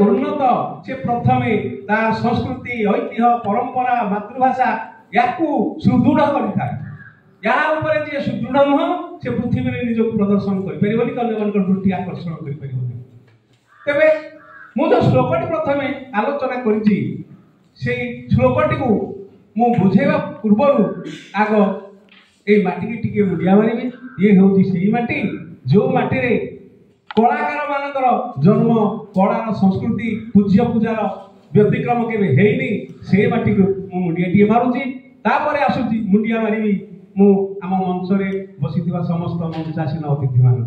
उन्नत से प्रथमे तार संस्कृति ऐतिह्य परंपरा मातृभाषा या सुदृढ़ कर जे सुदृढ़ नुह से पृथ्वी में निज प्रदर्शन कर दृष्टि आकर्षण कर तेरे मुझे श्लोकटी प्रथमे आलोचना करी श्लोकटी को मु बुझेवा पूर्व आग ये माटी टी मुंडिया मारे ये हूँ से माटी जो माटी रे कलाकार मानकर जन्म कलार संस्कृति पूज्य पूजार व्यतिक्रम केवे से माटी को मुंडिया टी मारुची तापर आसुची मुंडिया मारि आम मंच में बसी समस्त मंचासीन अतिथि मान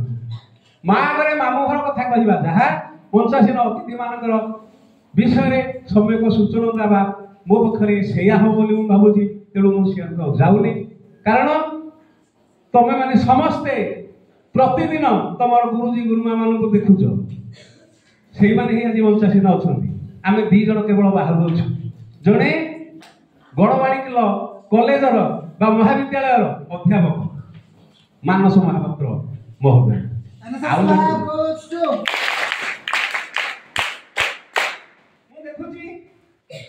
माँ घरे मामू घर कथा कहवा जहाँ मंचासीन अतिथि मान विषय सम्यक सूचना देवा मो पाखे से हम बोली भावुची तेणु मुझे जाऊनी कारण तमें मैंने समस्ते प्रतिदिन तुम गुरुजी गुरुमा मान देखुच से आज मंचासीन अच्छा आम दी जन केवल बाहर अच्छु जड़े गणमाणिक कॉलेजर बा महाविद्यालय अध्यापक मानस महापात्र महोदय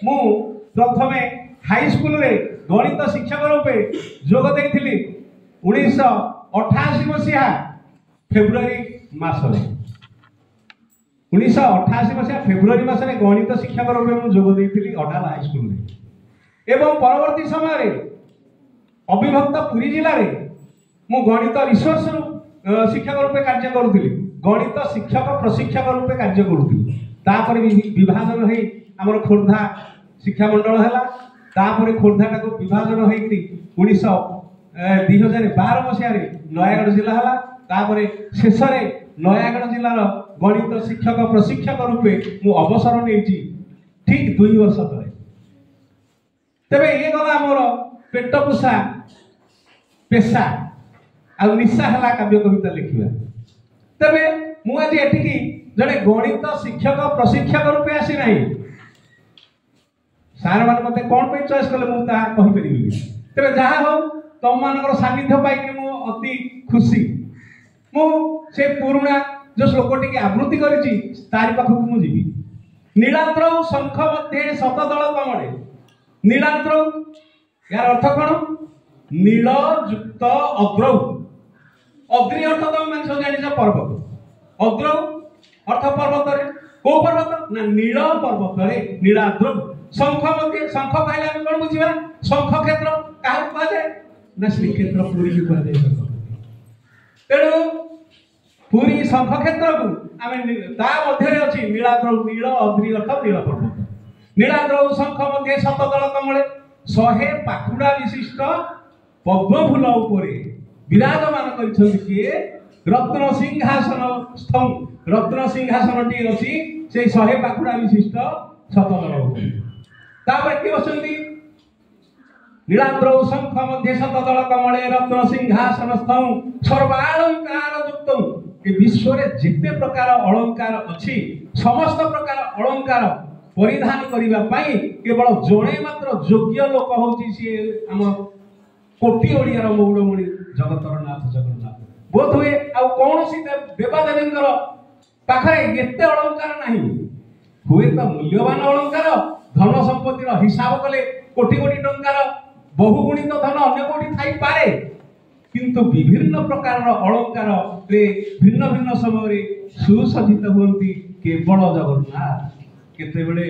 मु प्रथमे हाई स्कूल रे गणित शिक्षक रूपे जोग देइथिली 1988 मसीहा फेब्रुआरी मासरे 1988 मसीहा फेब्रुआरी मासरे गणित शिक्षक रूपे मु जोग देइथिली अडाला हाई स्कूल रे एवं परवर्ती समय रे अविभक्त पुरी जिले में मु गणित रिसोर्स शिक्षक रूपे कार्य करुଥିଲି गणित शिक्षक प्रशिक्षक रूपे कार्य करुଥିଲି तापर विभाजन है आमर खोर्धा शिक्षा मंडल है खोर्धा को विभाजन होती 2012 मसीह नयागढ़ जिला है तापर शेष नयागढ़ जिलार गणित शिक्षक प्रशिक्षक रूपे मु अवसर नहीं ठीक 2 वर्ष तले तेरे ये गला मोर पेट पोषा पेशा आ निशा है काव्य कविता लिखा तेरे मुझे एठिकी जड़े गणित शिक्षक प्रशिक्षक रूपे आसी ना सार मान मत कौन पे चॉइस कले मुझे तेरे जहाँ हो तुम मान सानिध्य पाई मु अति खुशी से पुराणा जो श्लोकटी की आवृत्ति करी तारी पाखक मुझे नीलाद्रौ शंख मध्य शतदल कमले नीलाद्रौ यार अर्थ कौन नील युक्त अद्रौ अग्नि अर्थ तुम मैंने सब जान पर्वत अद्रौ अर्थ पर्वत कौ पर्वत ना नील पर्वत नीलाद्रौ शंख मध्य शंख कहले आम कौन बुझा शंख क्षेत्र क्या कहुए ना श्रीक्षेत्र पुरी की कहुए तेणु पुरी शंख क्षेत्र को आम मध्य अच्छी नीलाद्रौ नील अग्नि अर्थ नील पर्वत नीलाद्रौ शंख मध्य शतदल कमले 100 पाखुड़ा विशिष्ट पद्म फूल उपर विराजमान किए रत्न सिंहासन स्थम रत्न सिंहासन टी अच्छी से 100 पाखुड़ा विशिष्ट शतदल तापर बसती नीलाद्रौ शंख मध्य शतदल कमले रत्न सिंहासन स्थम सर्वालंकार युक्त ये विश्व में जिते प्रकार अलंकार अच्छी समस्त प्रकार अलंकार परिधान करने केवल जड़े मात्र योग्य लोक हूँ सी आम कोटी ओडियार मौड़मणि जगतर नाथ जगन्नाथ बोध हुए कौन सी देवादेवी पाखे एते अलंकार ना हुए तो मूल्यवान अलंकार धन संपत्तिर हिसाब कले कोटी कोटी टंकार बहुगुणित धन अन्य कोटी थाई पारे किंतु विभिन्न प्रकार अलंकार भिन्न भिन्न समय सुसज्जित हुंती केवल जगन्नाथ केतेबेले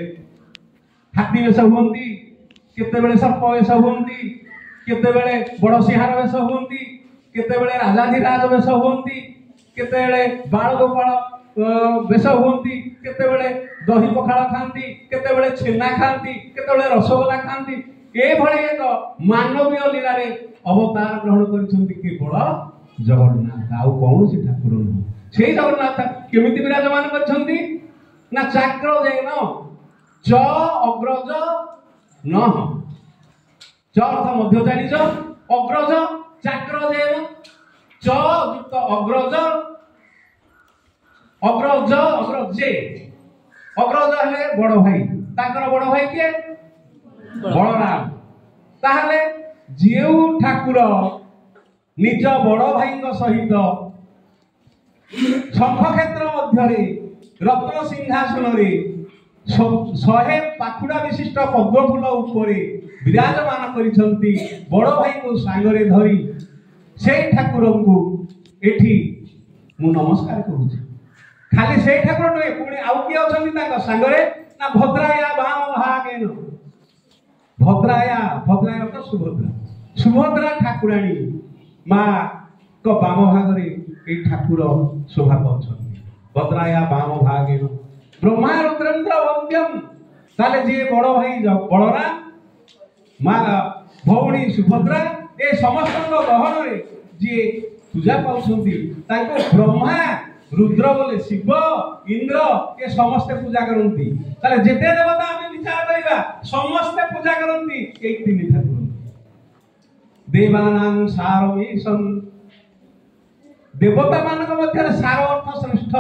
हाथी वेश हुंती केतेबेले सर्प वेश हुंती केतेबेले बड़ सिंहार वेश हुंती केतेबेले राजाधिराज वेश हुंती केतेबेले बाल गोपाल वेश हुंती केतेबेले दही पखाड़ खाती केतेबेले छेना खाती केतेबेले रसगोला खाती एभली एक मानवीय लीला अवतार ग्रहण कर केवल जगन्नाथ आउ कौन सी ठाकुर नुह से जगन्नाथ केमिति विराजमान करछंती ना चाक्र जैन च अग्रज न च अर्थ मध्य जानिच अग्रज चाक्र जैन च युक्त अग्रज अग्रज अग्रजे अग्रज हेले बड़ भाई ताकर बड़ भाई किए बलराम ताहले जेउ ठाकुर निज बड़ भाई सहित शंख क्षेत्र मध्य रत्न सिंहासन रे 100 पाखुड़ा विशिष्ट पद्म फूल उपरे विराजमान करिसंती बड़ भाई को सांगरे धरी से ठाकुर को एठी मु नमस्कार करूछी। खाली से ठाकुर नुहे पुणी आउ किए अछंती ताका सांगरे ना भद्राया बाम भागेन भद्राया तो सुभद्रा सुभद्रा ठाकुराणी माँ को बाम भागरे ए ठाकुर शोभा पाउछंती भद्राया बाम भागेन ब्रह्मा रुद्रेन्द्र वंद्यम ताले जे बड़ भाई बलराम माँ भौणी सुभद्रा ए समस्त गहन रे जे पूजा पाउछंती ताको ब्रह्मा रुद्र बोले शिव इंद्र ये समस्ते पूजा करती ताले जेते देवता आमे विचार करिबा समस्ते पूजा करती एक तीन ठाकुर देवानां सारमीशं देवता मानक मध्य सार अर्थ श्रेष्ठ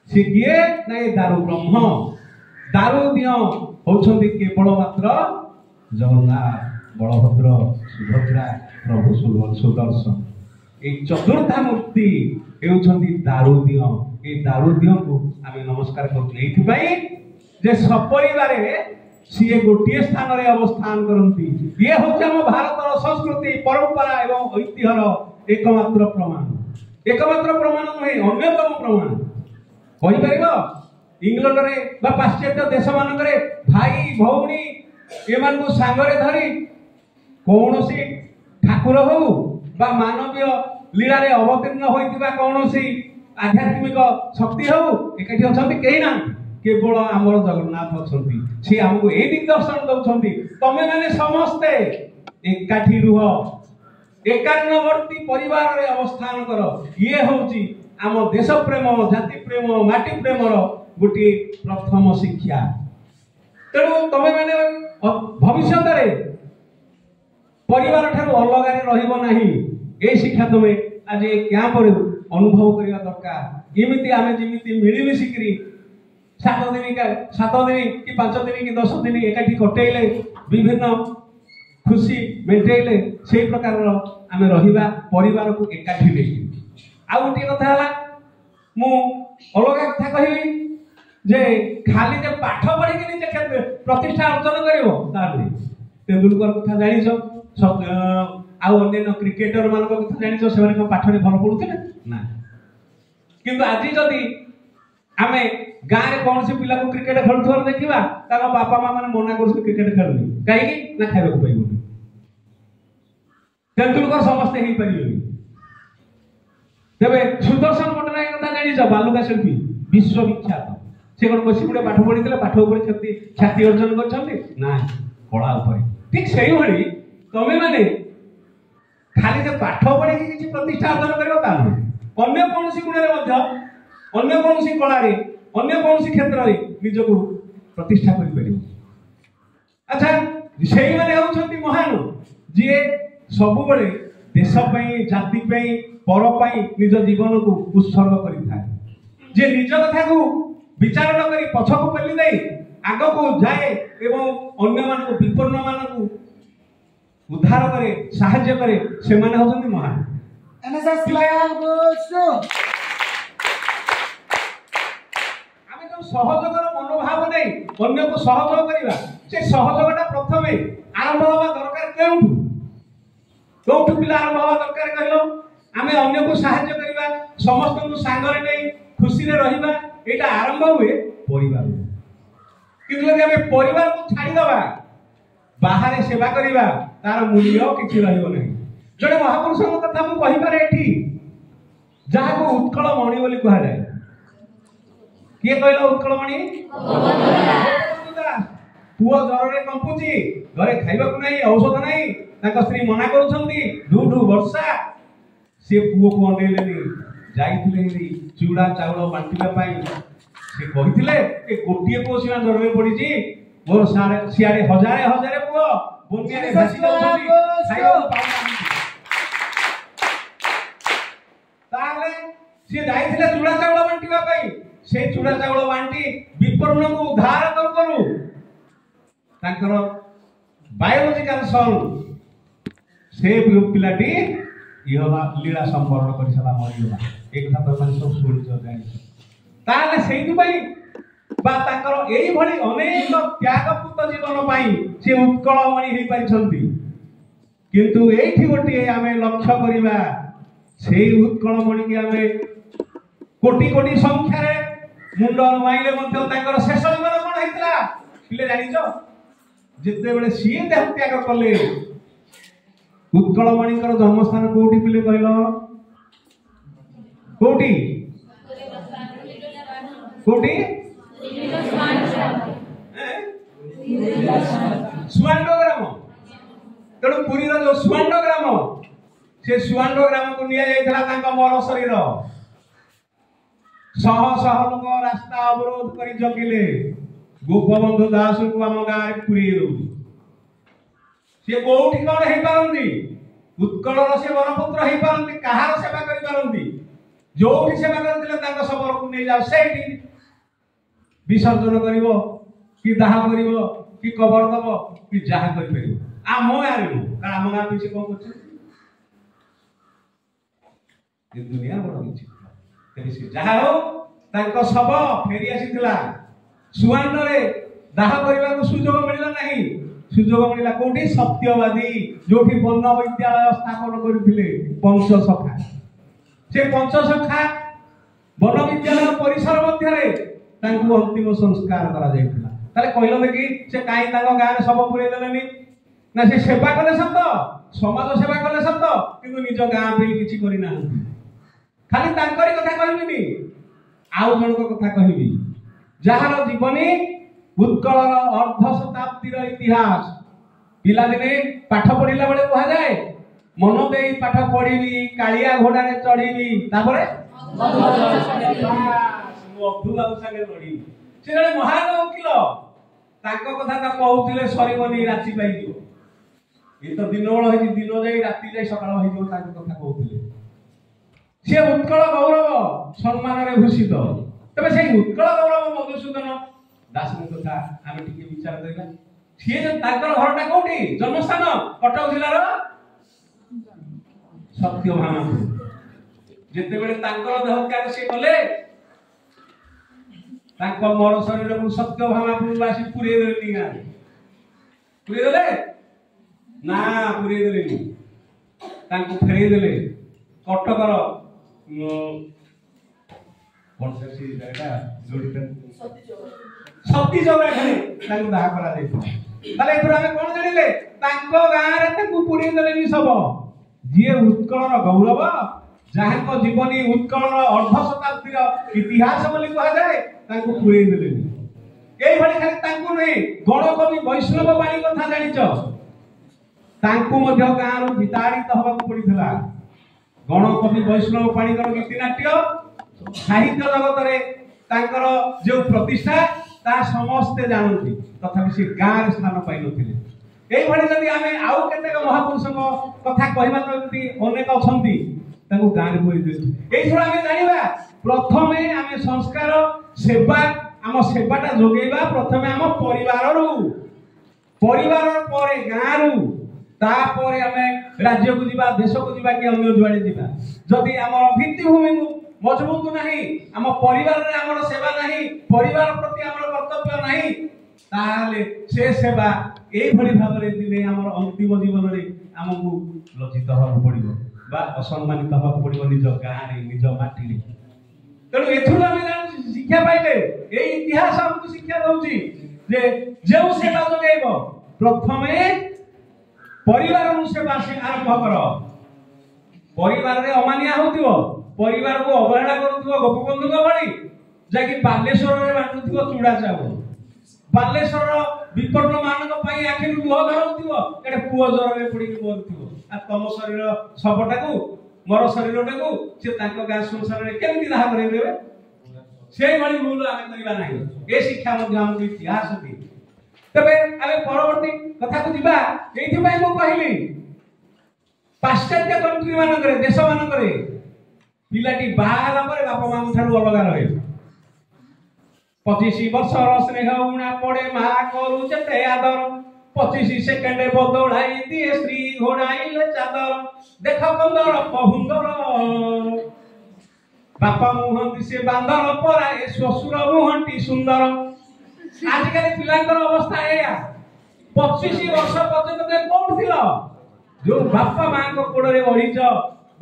से किए नहीं दारु ब्रह्म दारु दियो होछंती केवल मात्र जगन्नाथ बलभद्र सुभद्रा प्रभु सुदर्शन एक चतुर्था मूर्ति हेउछंती दारुदिय ए दारुदिय को आमे नमस्कार करथि एथि पई जे सपरिवारे सिए गोटिए स्थान रे अवस्थान करंती ये होछ हम भारतर संस्कृति परंपरा एवं ऐतिह्यर एकमात्र प्रमाण नहे अन्यतम प्रमाण कहि परिबो इंग्लैंड रे बा पाश्चात्य देश मानक रे भाई भौणी एमान को सांगरे धरी कोनोसी ठाकुर हो बा मानवीय लीला रे अवतीर्ण होइतिबा कोनोसी आध्यात्मिक शक्ति हो एकाठी अछंती केही ना केवल आमर जगन्नाथ अछंती से हमको ए दिग्दर्शन दउछंती तमे माने समस्ते एकाठी रुह एकान्नवर्ती परिवार रे अवस्थान कर ये होची आम देश प्रेम जाति प्रेम माटी प्रेम रो गुटी प्रथम शिक्षा तेणु तमे माने भविष्य रे परिवार ठारू अलग रे रहिबो नाही ए शिक्षा तुम आज कैंप अनुभव करने दरकार एमती आम जमी मिलमिशी 7 दिन कि 5 दिन कि 10 दिन एकाठी कटेले विभिन्न खुशी मेटेले से प्रकार आम रहिबा परिवार को एकाठी नहीं आ गोटे कथा है मु अलग कथा कहबी जे खाली जे पाठ पढ़ी कि निजे प्रतिष्ठा अर्जन करिवो ताले तेंदुलकर कथा जानिछ आउ अन्य क्रिकेटर मान कथा जानिछ से पाठ रे भल पड़ुथिले ना किंतु आज जदि आमे गाँ रे कौन से पिला को क्रिकेट खेलुथर देखिबा तार बापा मां माने मना करछ क्रिकेट खेलनी काहे कि ना खाइबा को पाइबो तेंदुलकर समस्त ही परिबेनी तबे सुदर्शन पटनायक कथा जानिछ बालुका शिल्पी विश्व विख्यात से कोन बसी गुडे पाठ पढितले पाठ ऊपर ख्याति अर्जन करछन्ती ना कला ऊपर ठीक सेही भली तमे माने खाली जे पाठ पढ़ी किसी प्रतिष्ठा अर्जन करियो ता अन्य कोनसी गुण रे मध्य अन्य कोनसी कला रे अन्य कोनसी क्षेत्र रे निजको प्रतिष्ठा करि परियो अच्छा सेही माने होछंती महान जे सब बेले देश पई जाति पई पर पई निज जीवन को उत्सर्ग करि थाए जे निज कथा को विचार न करी पछको पेली दे आगो को जाए एवं अन्य मान को विपन्न मान को उद्धार करे साहाय्य करे से माने होछंती महान एनएसएस क्लाइम गोस्टो आमे जो सहयोगर मनोभाव नै अन्य को सहयोग करिवा से सहयोगटा प्रथमे आरंभ होबा दरकार कोठु पिला आरंभ होबा दरकार कहलो आमे अन्य को साहाय्य करिवा समस्त को सांगरे नै खुशी रे रहिबा एटा आरंभ हुए परिवार किंतु यदि आमे परिवार को छाडी दबा बाहर सेवा करिवा तार मूल्य किछि रहिबो नै जड़े महापुरुष कथा मु कहि पारे एठी जहा को उत्कल मणि बोली कहा जाय किए कहलो उत्कल मणि पुओ जर रे कंपुची घरे खाइबा को नै औषध नै ताक स्त्री मना करूछंती ढू ढू वर्षा से पुओ को अनेलेनी जाइथिले री चूड़ा चाउଳ बांटिबा पई से कहिथिले ए गोटिए पुओ सिना जर रे पडिची मोर सियारे हजारे हजारे पुओ बोनिया रे भासी जाउछंती खाइबा पाउनांती ताले से जाइथिले चूड़ा चाउଳ बांटिबा पई से चूड़ा चाउଳ बांटी विपन्न को उद्धार करू तांकर बायोलॉजिकल सन से पिलाटी इहला लीला संवरण करि सला मरियोला एक था तो माने सब सुनि जाय ताले सेहि पई बा ताकर एई भली अनेक त्यागपूत जीवन पई से उत्कलमणि हेई पारिछंती किंतु एठी गोटे आमे लक्ष्य करिबा सेई उत्कलमणि के आमे कोटी कोटी संख्या रे मुंड माइले मध्य ताकर शेष जीवन कोन हेतला पिले जानिचो जेते बेले सिए देह त्याग कले उत्कलमणिकर जन्मस्थान कोठी पिले कहलो कोठी कोठी सुवांड ग्राम तेणु पुरी जो सुवांड ग्राम से सुवांड ग्राम को निया जाइथला तांका मर शरीर शह शह लोक रास्ता अवरोध करी जगिले गोपबंधु दास को आम गाँव में पुरी दौ सी कोठी कौन हो पारती उत्कलर से बरपुत्र हो पारती कहार सेवा कर पारती जो सेवा करते शबर को नहीं जाओ से विसर्जन करिवो कि दाह करिवो कि कबर दबो कि जहा करि परिवो आम गाँव कारण आम गाँव पीछे कौन कर दुनिया बड़ किसी तेरे जहा हो तांको शव फेरी आसीथिला सुवांड रे दाह करबा को सुजोग मिलला नहीं सुजोग मिलला कोठी सत्यवादी जोठी वर्ण विद्यालय स्थापन करथिले पंचसखा से पंचसखा वर्ण विद्यालय परिसर मध्य रे तांको अंतिम संस्कार करा जायतिला ताले कहलो देखि से काई तांको गाँ रे सब पुरे देलेनी ना से सेवा कले सत समाज सेवा कले सत किंतु निज गाँ पे किछि करि ना खाली तांकरी कथा कहबिनी आउ जनक कथा कहबी जहार जीवनी उत्कलर अर्ध शताब्दीर इतिहास पिला दिने पाठ पढ़िला बेले कहा जाए मन देई पाठ पढ़िबी कालिया घोड़ा रे चढ़िबी तापरे अब्दुल बाबू संगे लड़ी से जड़े महान वकील तांको कथा ता कहउतिले सरीबनी राति पाई दियो ए तो दिन बेला होई दिन जाई राति जाई सकाळ होई दियो तांको कथा कहउतिले से उत्कल गौरव सम्मान रे भूषित तबे से उत्कल गौरव मधुसूदन दास कथा आमे टिके विचार करिला से जे ताकर घरटा कोठी जन्मस्थान कटक जिल्लार सत्यभामा जेते बेले ताकर देह त्याग से कले ताको मर शरीर को सत्यभामा पुरवासी पुरे देली गाँ पुरे देले ना पुरे देलेनी ताको फेरै देले कटकर कौन से सी जायगा जोड़िते सती जगह खाली ताको दाह करा दे ताले एथुरा हम कोन जानिले ताको गाँ रे ताको पुरे देलेनी सब जे उत्कलर गौरव जाहाको जीवनी उत्कलर अर्ध शताब्दीर इतिहास बोली कहा जाए ताको पुरे देलेनी एई भली खाली ताको नै गणकवि वैष्णव बाणी कथा जानिच ताको मध्य गाँ रो विताड़ित हवा को पड़िथला गणकवि वैष्णव पाणीकर गीतिनाट्य साहित्य जगत रे तांकर जो प्रतिष्ठा ता समस्ते जानती तथापि से गाँ रे स्थान पाई नथिले एई भली जदि आमे आउ केतेक महापुरुषक कथा कहबा तति अनेक अछंती ताको गाँ रे बोली देउ एई थोड़ा आमे जानिबा प्रथमे आमे संस्कार सेवा आम सेवाटा जोगेबा प्रथमे आम परिवार रु परिवार परे गाँ रु तापर आमे राज्य को जीवा देश को जीवा कि अन्य जुआड़े जीवा जदि आम भित्तिभूमि मजबूत नहीं आम परिवार रे आमर सेवा नहीं परिवार प्रति आमर कर्तव्य नहीं ताले से सेवा एई भली भाबरे दिने आमर अंतिम जीवन रे आमको लज्जित होबाक पड़िबो बा असम्मानित होबाक पड़िबो निज गाँ रे निज माटी रे तेणु एथुर आमे जान शिक्षा पाइले एई इतिहास हमको शिक्षा दउची जे जेउ सेवा जोगेबो प्रथमे परिवार नु सेवा से आरंभ कर परिवार रे अमानिया होतिबो परिवार को अवहेला करूथिबो गोपबंधु का भली जाकी बालेश्वर रे बांटुथिबो चूड़ा चावल बालेश्वर विपन्न मानक पई आखिर दुह धरउथिबो एटे पुओ जर रे पड़ी बोलथिबो आ तम शरीर सबटा को मर शरीरटा को से ताको गाँ संसार रे केमति दाह करे देबे सेई भली भूल आमे करिबा नाही ए शिक्षा मध्ये हमको इतिहास दी तबे आमे परवर्ती कथा को दिबा एथि पई मो कहिली पाश्चात्य कंट्री मानकरे देश मानकरे पिलाटी बाहर पर बापा मां ठारू अलग रहे 25 वर्ष स्नेह उणा पड़े मा करू चटे आदर 25 सेकेंड बदलाई दिए श्री घोड़ाइले चादर देख कंदर पहुंदर बापा मुहंती से बांधर परा ए शशुर मुहंती सुंदर आजिकल पिलांकर अवस्था एया 25 वर्ष पर्यंत ते कोठ थिला जो बापा मां को कोडरे बढिछ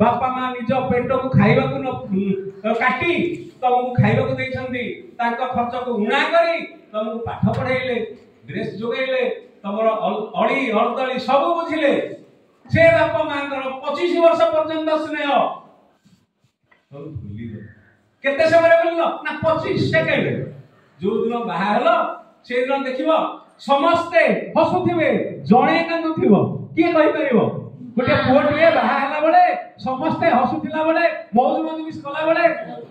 बापा मां निज पेट को खाइबा को न काटी तुमको खाइबा को दैछंती तांका खर्च को उणा करी तुमको पाठ पढाइले ड्रेस जोगैले तमर अड़ी हरदली सब बुझिले से बापा मांकर 25 वर्ष पर्यंत स्नेह तो भूली गए केते समय बोललो ना 25 सेकंड जो दिन बाहा हलो से दिन देखिबो समस्ते हसुथिबे जणे कांदुथिबो के कहि परिबो गोटे पुओटिए बाहा हला बळे समस्ते हसुथिला बळे मौज मजलिस कला बळे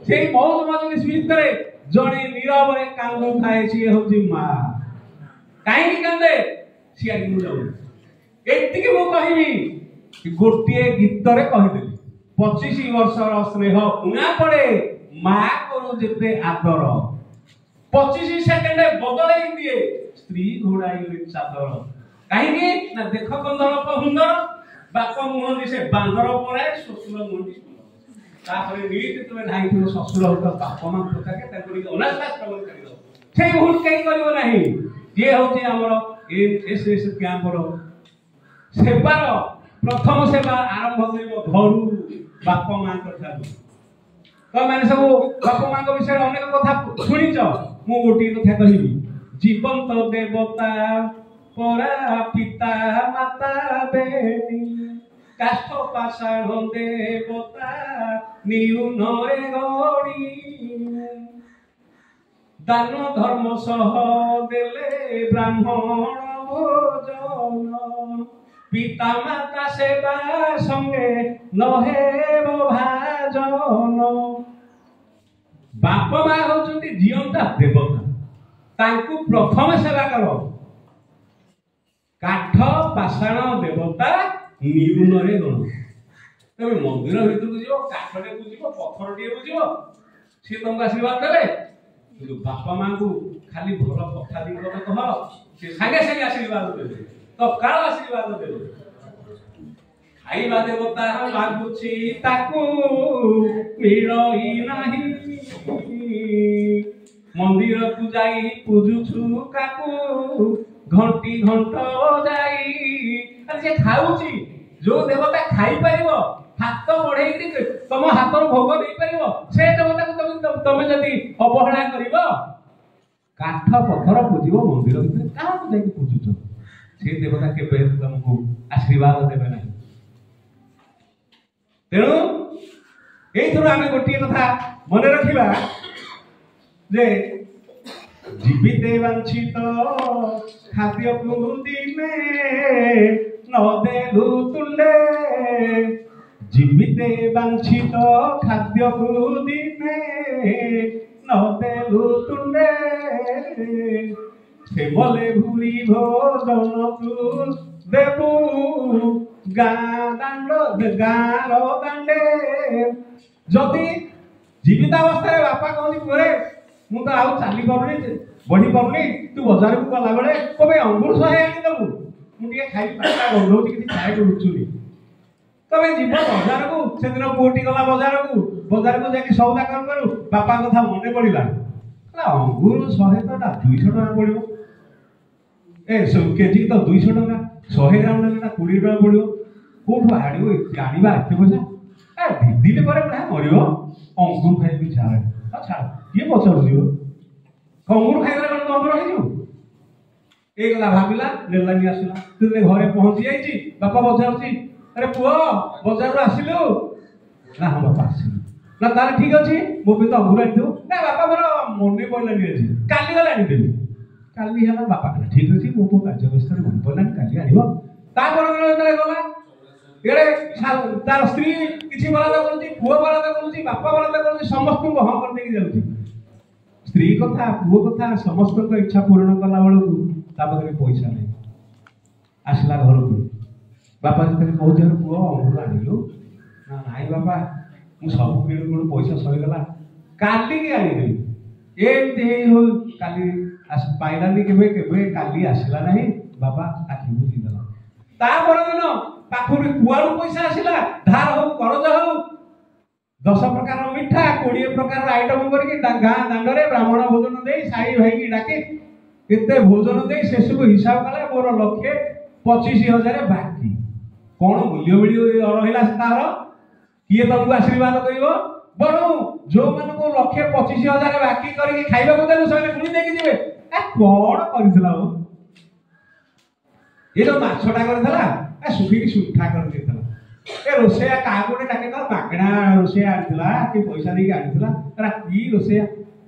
सेई मौज मजलिस भितरे जणे नीरव रे कांदु थाए सी होची मा काई कांदे सियारी मु जाऊ एतिके मु कहिबी गोटिए गीत रे कहि देली 25 वर्षर स्नेह उणा पड़े मां करू जेते आदर 25 सेकंड बदलाई दिए स्त्री घोड़ाई चादर कहीं ना देख कंदर सुंदर बाप मुह दिसे बांदर पड़े शशुर मुंडी तापर नीति तुम ढाई थो शशुर हो बाप मां पचाके ताकि अनाथाश्रम कर दो से भूल कहीं करिवो नाही ये होची हमर एसएस कैंप रो सेवार प्रथम सेवा आरंभ करिवो घरु बाप मां कथा तो मैंने सब बाप मां को विषय अनेक कथा सुनिच मु गोटी कथा कहिबी जीवंत देवता परा पिता माता बेनी काष्ठ पाषाण देवता नियु नए गणी दान धर्म सह देले ब्राह्मण भोजन पिता माता सेवा संगे नहेब भाजन बाप मां होचंती जीवंता देवता तांकु प्रथम सेवा करो काठ पाषाण देवता निगुण रे गण तबे मंदिर भीतर को जीव काठटे बुझिबो पत्थरटे बुझिबो से तुमको आशीर्वाद देबे किंतु बापा मां को खाली भल कथा दिन कह से सागे सागे आशीर्वाद देबे तो काल आशीर्वाद देबे खाइबा देवता मागुछि ताकू मिलई नाही मंदिर को जाई पूजुछु काकू घंटी घंट जाई अरे जे खाउची जो देवता खाई परिबो हाथ बढ़ाई कि तुम हाथ भोग दे परिबो से देवता को तुम जदी अवहेला करिबो काठ पत्थर पूजिबो मंदिर भीतर काहा को जाई पूजुछो से देवता केबे तुमको आशीर्वाद देबे ना तेणु एई थोड़ा आमे गोटिए कथा मने रखिबा जे जीविते वंचित खाद्य दिने न देलु तुंडे जीविते वंचित खाद्य दिने न देलु तुंडे से बोले भूरी भोजन तू देबू गाँ दांडे जदि जीवितावस्था बापा कहती पुरे मु तो आउ चली पारुनी बढ़ी पारुनी तू बाजार को गला बेले कबे अंगूर 100 आनी देबू मुझे खाई पाटा गंधौ कि खाए को रुचुनी तबे जीव बाजार को से दिन पुटी गला बाजार को जाके सौदा करू बापा कथा मने पड़िला अंगूर 100 टका 200 टका पड़िबो ए केजी तो 200 टका 100 ग्राम ना 20 टका पड़िबो कोठो आड़िबो आनिबा एते पैसा ए दिने पर ना मरिबो अंगूर खाइ भी छाड़ अच्छा ये पचार दियो अंगूर खाइबा कोन नंबर होइजो एक ला भाबिला नेलानी आसला तुले घरे पहुंची जाईची बापा बजाउची अरे पुओ बजारु आसिलो ना हम बापा आसिलो ना तार ठीक अछि मो पे तो अंगूर आनि दो ना बापा मोर मने पइलानी अछि काली गला आनि देबी काली हला बापा ठीक अछि मो को कार्य व्यवस्था रे मन पइलानी काली आनिबो ता पर तले गला एड़े तार स्त्री किछि बलादा करूची पुओ बलादा करूची बापा बलादा करूची समस्त को हम कर देकी जाउची स्त्री कथा पुओ कथा समस्त को इच्छा पूर्ण कला बेलू ता पाखे पैसा नहीं आसला घर को बापा जो कहते पुओ अंगूर आनिलु ना नाई बापा मु सब किलो पैसा सहीगला काली की आनिदेवी एमती हो काली पाइलानी केबे केबे काली आसला नहीं बापा आखि बुझीदेला ता पर दिन पाखुरी कुआड़ू पैसा आसला धार हो करज हो 10 प्रकार मिठा 20 प्रकार आइटम करके गाँ दांडे ब्राह्मण भोजन दे साई भाई डाके केते भोजन दे शेष को हिसाब कले मोर लक्षे 25,000 बाकी कौन मूल्य मिलियो रहिला तार किए तुमको आशीर्वाद करिवो बरु जो मन को लक्षे 25,000 बाकी करके खाइबा को देलु सने पुणी देके जिवे ए कोन करितला हो ये जो माछटा करथला ए सुखी सुठा कर देथला ए रोसेया का गोटे डाके तो मागणा रोसेया आनिथला कि पैसा देके आनिथला रा की रोसेया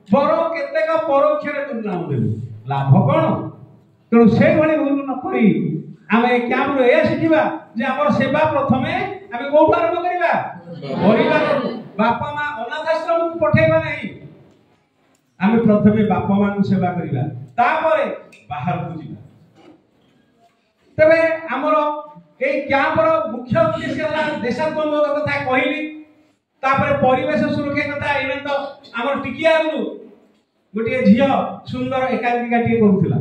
बरो केते का परोक्ष रे तुम नाम देलु लाभ कोन तो से भली भूल न करी आमे क्याम रो ए सिखिबा जे हमर सेवा प्रथमे आमे कोठु आरंभ करिबा परिवार बापा मां अनाथ आश्रम को पठेबा नहीं आमे प्रथमे बापा मां को सेवा करिबा तापरे बाहर को जिबा तबे हमर ए क्याम्पर मुख्य उद्देश्य है देशात्मक कथा कहली तापरे परिवेश सुरक्षा कथा एने तो हमर टिकिया गोटे झियो सुंदर एकांकिकाटी करूला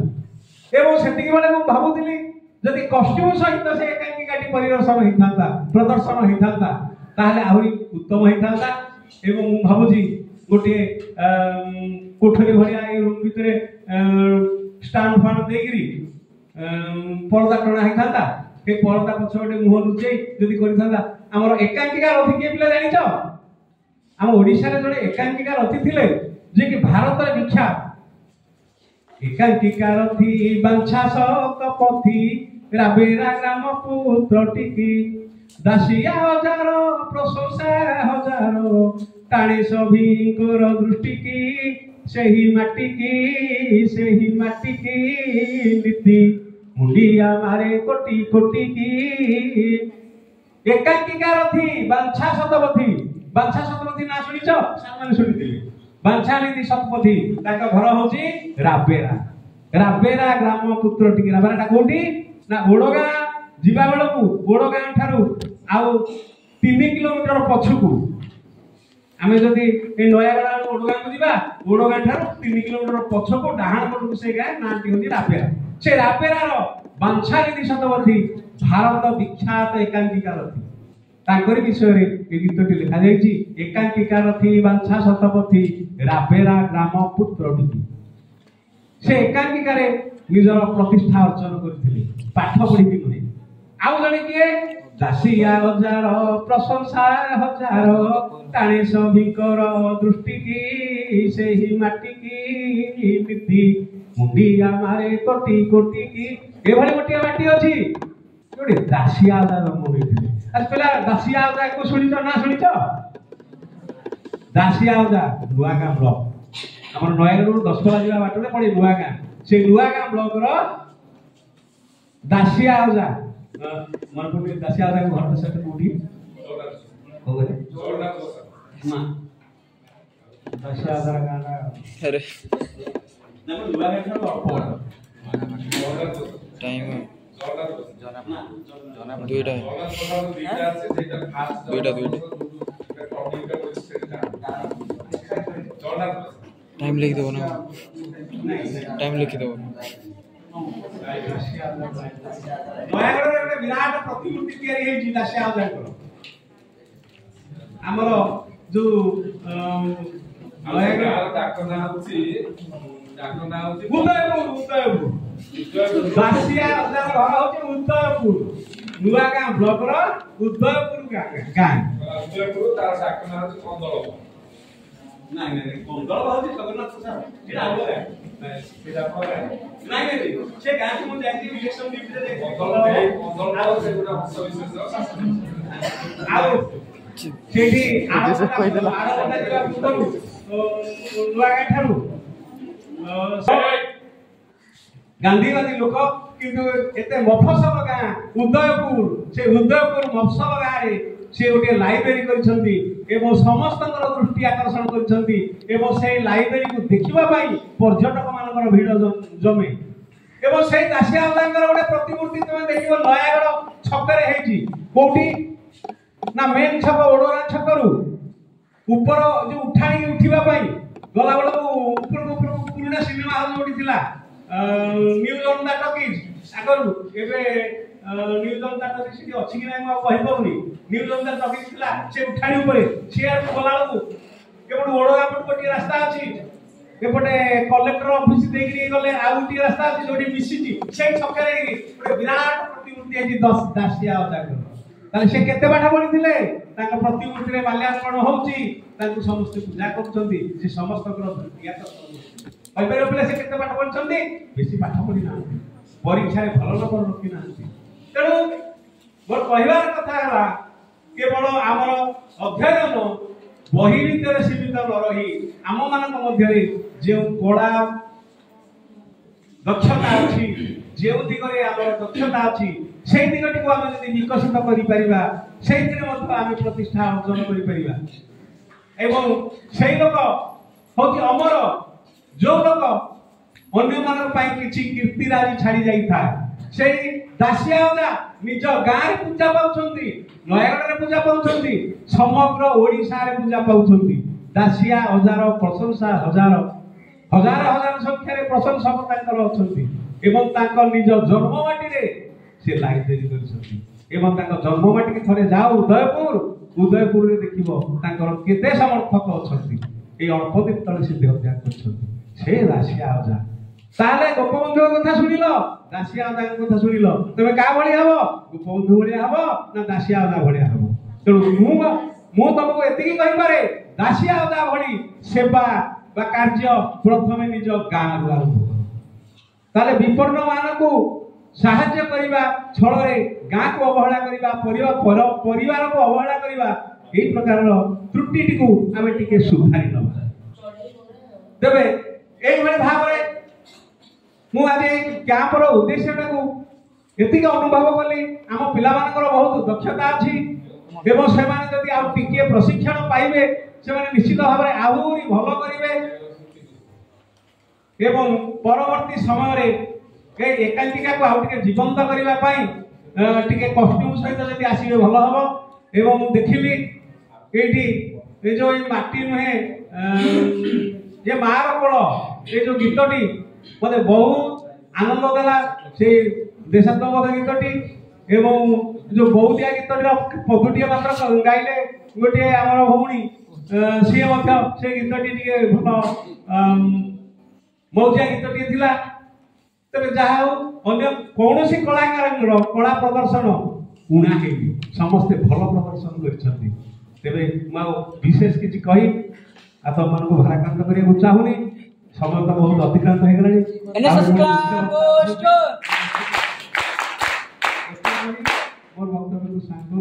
एवं सेतिक बेले मु भाबुतिली जदि कॉस्ट्यूम सहित से एकांकिकाटी परिदर्शन होइथांता प्रदर्शन होइथांता ताहले आहुरी उत्तम होइथांता एवं मु भाबुजी गोटे कोठरी भरिया ए रूम भितरे स्टैंड फैन देगिरी पर्दा टणा होइथांता ए पर्दा पछ गोटे मुह लुचै जदि करिथांता हमर एकांकिका रथी के पिला जानिछ हम ओडिसा रे जोडे एकांकिका रथी थिले जे कि भारत रे विख्यात एकांकिका रथी बांछा सत पथी राबेरा ग्राम पुत्र टिकी दासिया हजार प्रशंसा हजार टाणे सभिंकर दृष्टि की सेही माटी की नीति मुंडिया मारे कोटी कोटी की एकांकिका रथी बांछा शतपथी ना सुनिछ सामान्य सुनिथिले बांछा नीति शतपथी ताका घर होची राबेरा ग्राम पुत्र टिकी राबेराटा कोठी ना ओडगा जिबा बेलकू ओडगा ठारू आउ 3 किलोमीटर पछकू आमे जदी ए नयागड़ा ओडगा को जिबा ओडगा ठारू 3 किलोमीटर पछकू डाहाण पटकू से गाय नाटी होची राबेरा से राबेरा रो बांछा नीति शतपथी भारत विख्यात एकांकिका रथी तांकरी विषय रे ए गीतटी लिखा जायछि एकांकिका रथी बांछा शतपथी राबेरा ग्राम पुत्र टिकी से एकांकिका रे निजर प्रतिष्ठा अर्जन करथिले पाठ पढि कि नुहे आउ जने किए दासिया हजार प्रशंसा हजार टाणे सभिंकर दृष्टि की सेही माटी की नीति मुंडिया मारे कोटी कोटी की एभली गोटे माटी अछि जोडे दासिया हजार मोहिथिले आज पहला दासिया हजार को सुनिछ ना सुनिछ दासिया हजार नुआगां ब्लॉक हमर नयगढ़ 10 कला जिला बाटरे पड़े नुआगां से नुआगां ब्लॉक रो दासिया हजार मन को दासिया हजार को घर से कोठी हो गए ना दासिया हजार गाना अरे ना नुआगां ठो टाइम दुईटा टाइम लिख दो ना टाइम लिख दो नयागढ़ रे विराट प्रतिमूर्ति तैयारी हे जी दासिया हजार हमर जो नयागढ़ डाक्टर ना होची उदयपुर दासिया हजार घर होची उदयपुर नुआगां ब्लॉक रो उदयपुर गां उदयपुर तार डाक्टर ना होची कंदल नहीं कंदल होची जगन्नाथ प्रसाद एटा आलो एटा पर नहीं से गां को जाई इलेक्शन ड्यूटी रे कंदल आओ से गुडा हंस विशेष आओ सेठी आरो जिला पूर्वरु नुआगां ठारू गांधीवादी लोक किंतु एते मफसल गाँ उदयपुर से उदयपुर मफसल गाँ रे से गोटे लाइब्रेरी करिसंती एवं समस्तଙ୍କର दृष्टि आकर्षण करिसंती एवं से लाइब्रेरी को देखिबा पई पर्यटक मानकर भीड़ जमे एवं से दासिया अवतारଙ୍କର गोटे प्रतिमूर्ति तमे देखिबो नयागढ़ छकरे हेची कोठी ना मेन छक ओडोरा छकरू ऊपर जो उठाणी उठिबा पई गला बेलू ऊपर पुराना सिनेमा हॉल जोड़ी थिला न्यू लंडन टॉकीज आगरू एबे न्यू जनता टॉकी सिटी अछि कि नै म कहि पउनी न्यू जनता टॉकी थिला से उठाणी ऊपर से कोला को केवड ओडगा पट कोटी रास्ता अछि एपटे कलेक्टर ऑफिस देकरी गले आउटी रास्ता अछि जोडी मिसिटी से छकरे गोटे विराट प्रतिमूर्ति अछि 10 दासिया अजाकर ताले से केते बाटा पडिथिले ताका प्रतिमूर्ति रे माल्यार्पण होउची ताकू समस्त पूजा करछंती से समस्त या तो कहिबे पले से केते बाटा पडिछंती बेसी पाठ पढि ना परीक्षा रे भलो नंबर रखि ना तेणु मोर कहिबार कथा हला केवल हमर अध्ययन बही भितर सीमित न रही आम मान मध्य जो कड़ा दक्षता अच्छी जो दिगरे आम दक्षता अच्छी से दिगटी को आम जब विकसित कर प्रतिष्ठा अर्जन कर लोक हूँ अमर जो लोक अन्य मान किसी कीर्तिराजी छाड़ी जाए से दासिया ओजा निज गाँव पूजा पाउछंती नयगढ़ रे पूजा पाउछंती समग्र ओडिशा रे पूजा पाउछंती दासिया हजार प्रशंसा हजार हजार हजार संख्या रे प्रशंसक तांकर अछंती एवं तांकर निज जन्ममाटी रे से लाइब्रेरी करछंती एवं तांकर जन्ममाटी के थरे जाओ उदयपुर रे देखिबो तांकर केते समर्थक अछंती ए अल्प दिन तले से देहत्याग करछंती से दासिया ओजा ताले गोपबंधु कथा सुनिलो दासिया ओजा कथा सुनिलो तबे का भଳି हबो गोपबंधु भଳି हबो ना दासिया ओजा भଳି हबो तेणु मु तुमको एतिकी कहि पारे दासिया ओजा भଳି सेवा बा कार्य प्रथमे निज गाँ रु आरंभ करो ताले विपन्न मानकु साहाय्य करिबा छଳରେ गाँ को अवहेला करिबा परिवार को अवहेला करिबा एई प्रकार त्रुटिटी को आमे टिके सुधारी नबा तबे एई भଳି भाबरे मु आज कैंप रो उद्देश्यटा को एतिक अनुभव कली आम पिला मानकर बहुत दक्षता अछि एवं से माने जदि आ टिके प्रशिक्षण पाइबे से माने निश्चित भाव रे आहुरी भलो करिवे एवं परवर्ती समय रे के एकांतिका को आ टिके जीवंत करिवा पई टिके कॉस्ट्यूम सहित जदि आसीबे भलो हबो एवं मु देखिली एठी ए जो माटी नुहे जे मार कोळ ए जो गीतटी मते बहुत आनंद देला से देशात्मक गीतटी एवं जो बहुतिया गीतटी पदुटिया मात्र गाइले गोटे हमर भौणी से मध्य से गीतटी टिके भलो मौजिया गीतटी थिला तबे जहा अन्य कोनोसी कलाकार कला प्रदर्शन उणा हे समस्त भलो प्रदर्शन करछथि तबे मा विशेष किछि कहि आतो मन को भाराकांत करिया चाहुनी समय तो बहुत अतिक्रांत हो गलानी मोर वक्तव्य को